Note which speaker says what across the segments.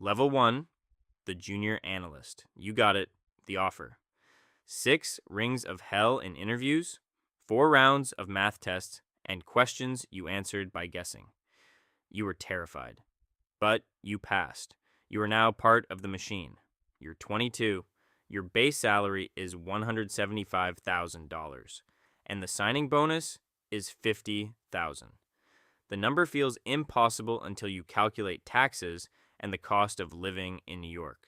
Speaker 1: Level 1, the Junior Analyst. You got it, the offer. 6 rings of hell in interviews, 4 rounds of math tests, and questions you answered by guessing. You were terrified, but you passed. You are now part of the machine. You're 22. Your base salary is $175,000, and the signing bonus is $50,000. The number feels impossible until you calculate taxes and the cost of living in New York.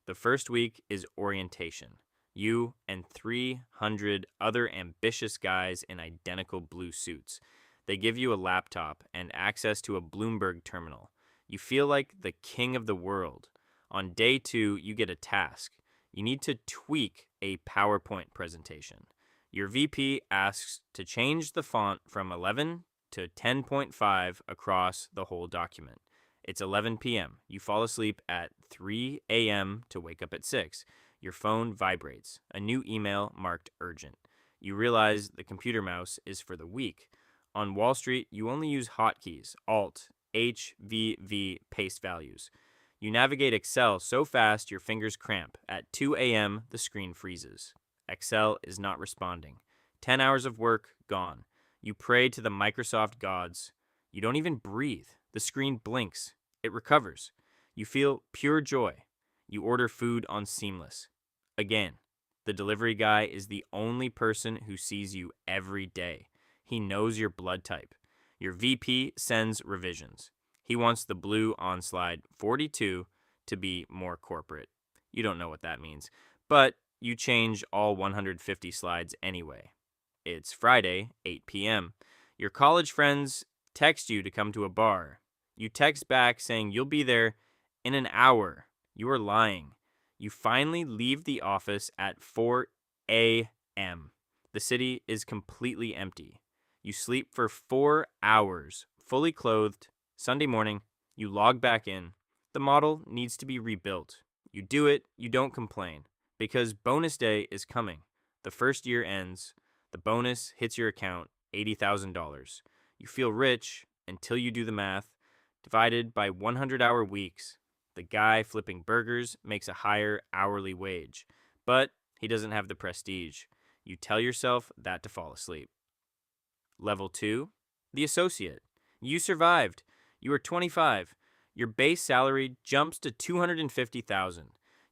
Speaker 1: The first week is orientation. You and 300 other ambitious guys in identical blue suits. They give you a laptop and access to a Bloomberg terminal. You feel like the king of the world. On day 2, you get a task. You need to tweak a PowerPoint presentation. Your VP asks to change the font from 11 to 10.5 across the whole document. It's 11 p.m. You fall asleep at 3 a.m. to wake up at 6. Your phone vibrates. A new email marked urgent. You realize the computer mouse is for the weak. On Wall Street, you only use hotkeys, Alt, H, V, V, paste values. You navigate Excel so fast your fingers cramp. At 2 a.m., the screen freezes. Excel is not responding. 10 hours of work, gone. You pray to the Microsoft gods. You don't even breathe. The screen blinks. It recovers. You feel pure joy. You order food on Seamless. Again, the delivery guy is the only person who sees you every day. He knows your blood type. Your VP sends revisions. He wants the blue on slide 42 to be more corporate. You don't know what that means, but you change all 150 slides anyway. It's Friday, 8 p.m. Your college friends text you to come to a bar. You text back saying you'll be there in an hour. You are lying. You finally leave the office at 4 a.m. The city is completely empty. You sleep for 4 hours, fully clothed. Sunday morning, you log back in. The model needs to be rebuilt. You do it, you don't complain, because bonus day is coming. The first year ends. The bonus hits your account, $80,000. You feel rich until you do the math. Divided by 100-hour weeks, the guy flipping burgers makes a higher hourly wage, but he doesn't have the prestige. You tell yourself that to fall asleep. Level 2, the associate. You survived. You are 25. Your base salary jumps to $250,000.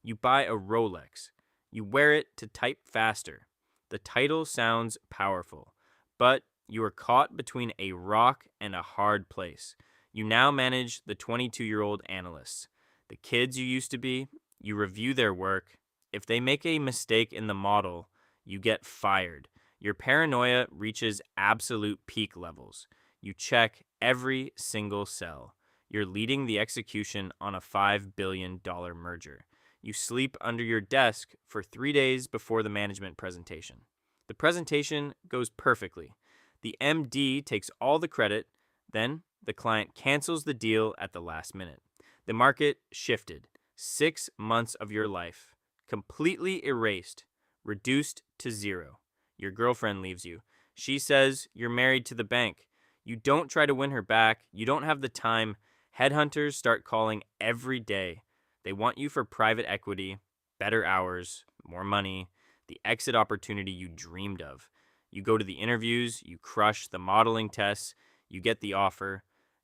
Speaker 1: You buy a Rolex. You wear it to type faster. The title sounds powerful, but you are caught between a rock and a hard place. You now manage the 22-year-old analysts. The kids you used to be, you review their work. If they make a mistake in the model, you get fired. Your paranoia reaches absolute peak levels. You check every single cell. You're leading the execution on a $5 billion merger. You sleep under your desk for 3 days before the management presentation. The presentation goes perfectly. The MD takes all the credit, then the client cancels the deal at the last minute. The market shifted. 6 months of your life, completely erased, reduced to 0. Your girlfriend leaves you. She says you're married to the bank. You don't try to win her back. You don't have the time. Headhunters start calling every day. They want you for private equity, better hours, more money, the exit opportunity you dreamed of. You go to the interviews, you crush the modeling tests, you get the offer,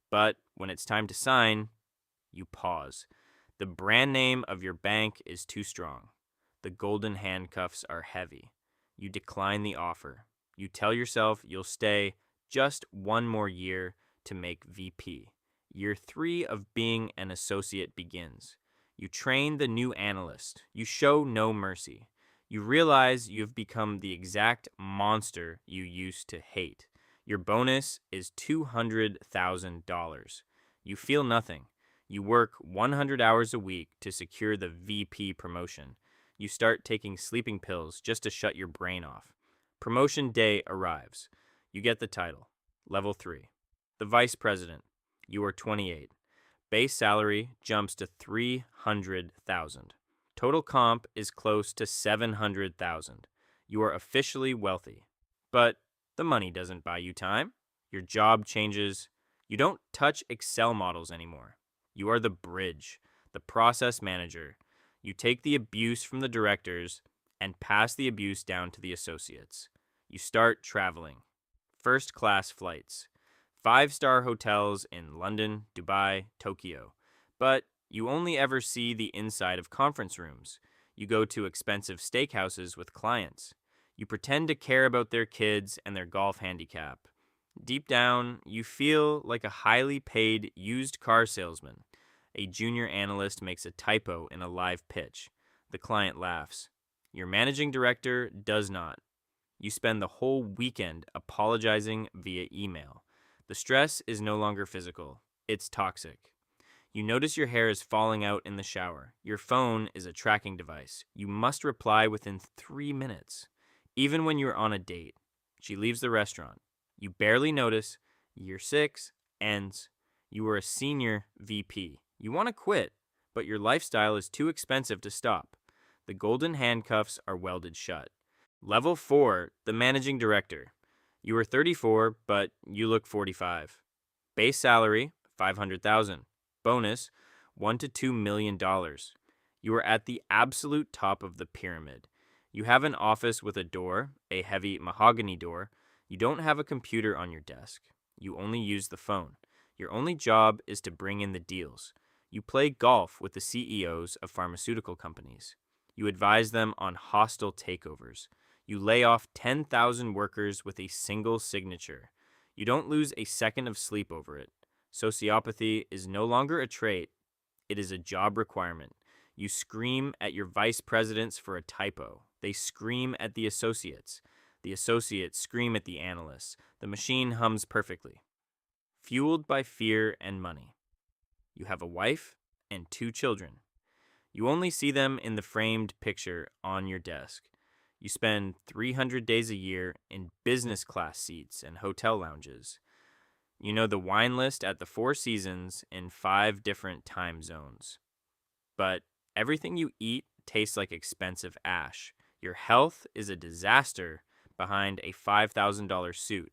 Speaker 1: but when it's time to sign, you pause. The brand name of your bank is too strong. The golden handcuffs are heavy. You decline the offer. You tell yourself you'll stay just 1 more year to make VP. Year 3 of being an associate begins. You train the new analyst. You show no mercy. You realize you've become the exact monster you used to hate. Your bonus is $200,000. You feel nothing. You work 100 hours a week to secure the VP promotion. You start taking sleeping pills just to shut your brain off. Promotion day arrives. You get the title. Level 3. The vice president. You are 28. Base salary jumps to $300,000. Total comp is close to $700,000. You are officially wealthy. But the money doesn't buy you time. Your job changes. You don't touch Excel models anymore. You are the bridge. the process manager. You take the abuse from the directors and pass the abuse down to the associates. You start traveling. First class flights. 5-star hotels in London, Dubai, Tokyo. But you only ever see the inside of conference rooms. You go to expensive steakhouses with clients. You pretend to care about their kids and their golf handicap. Deep down, you feel like a highly paid used car salesman. A junior analyst makes a typo in a live pitch. The client laughs. Your managing director does not. You spend the whole weekend apologizing via email. The stress is no longer physical. It's toxic. You notice your hair is falling out in the shower. Your phone is a tracking device. You must reply within 3 minutes. Even when you're on a date. She leaves the restaurant. You barely notice. Year 6 ends. You are a senior VP. You want to quit, but your lifestyle is too expensive to stop. The golden handcuffs are welded shut. Level 4, the managing director. You are 34, but you look 45. Base salary, $500,000. Bonus, $1 to $2 million. You are at the absolute top of the pyramid. You have an office with a door, a heavy mahogany door. You don't have a computer on your desk. You only use the phone. Your only job is to bring in the deals. You play golf with the CEOs of pharmaceutical companies. You advise them on hostile takeovers. You lay off 10,000 workers with a single signature. You don't lose a second of sleep over it. Sociopathy is no longer a trait. It is a job requirement. You scream at your vice presidents for a typo. They scream at the associates. The associates scream at the analysts. The machine hums perfectly. Fueled by fear and money. You have a wife and 2 children. You only see them in the framed picture on your desk. You spend 300 days a year in business class seats and hotel lounges. You know the wine list at the 4 Seasons in 5 different time zones. But everything you eat tastes like expensive ash. Your health is a disaster behind a $5,000 suit.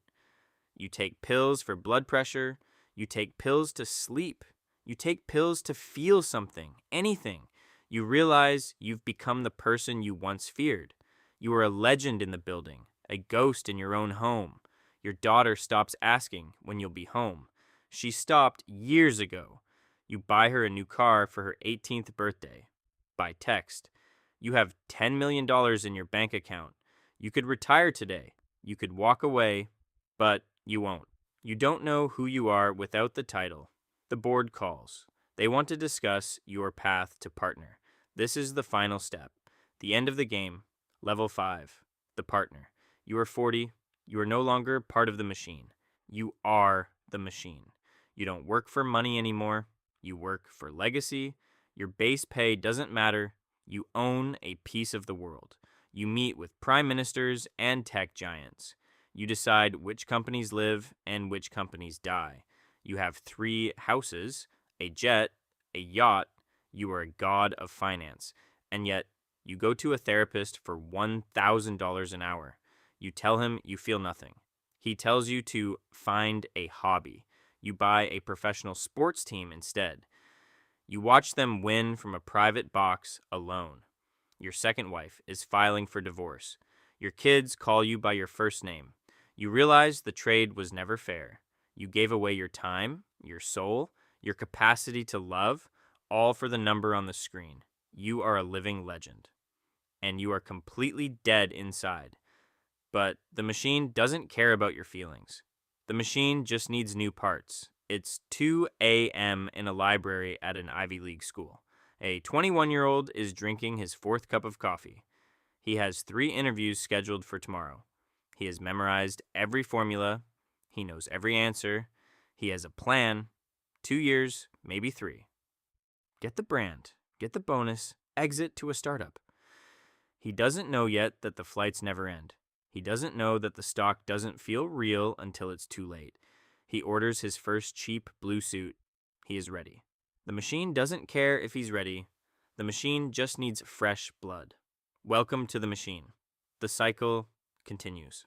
Speaker 1: You take pills for blood pressure. You take pills to sleep. You take pills to feel something, anything. You realize you've become the person you once feared. You are a legend in the building, a ghost in your own home. Your daughter stops asking when you'll be home. She stopped years ago. You buy her a new car for her 18th birthday. By text. You have $10 million in your bank account. You could retire today. You could walk away, but you won't. You don't know who you are without the title. The board calls. They want to discuss your path to partner. This is the final step. The end of the game. Level 5. The partner. You are 40. You are no longer part of the machine. You are the machine. You don't work for money anymore. You work for legacy. Your base pay doesn't matter. You own a piece of the world. You meet with prime ministers and tech giants. You decide which companies live and which companies die. You have 3 houses, a jet, a yacht. You are a god of finance. And yet, you go to a therapist for $1,000 an hour. You tell him you feel nothing. He tells you to find a hobby. You buy a professional sports team instead. You watch them win from a private box alone. Your second wife is filing for divorce. Your kids call you by your first name. You realize the trade was never fair. You gave away your time, your soul, your capacity to love, all for the number on the screen. You are a living legend. And you are completely dead inside. But the machine doesn't care about your feelings. The machine just needs new parts. It's 2 a.m. in a library at an Ivy League school. A 21-year-old is drinking his 4th cup of coffee. He has 3 interviews scheduled for tomorrow. He has memorized every formula. He knows every answer. He has a plan. 2 years, maybe 3. Get the brand. Get the bonus. Exit to a startup. He doesn't know yet that the flights never end. He doesn't know that the stock doesn't feel real until it's too late. He orders his first cheap blue suit. He is ready. The machine doesn't care if he's ready. The machine just needs fresh blood. Welcome to the machine. The cycle continues.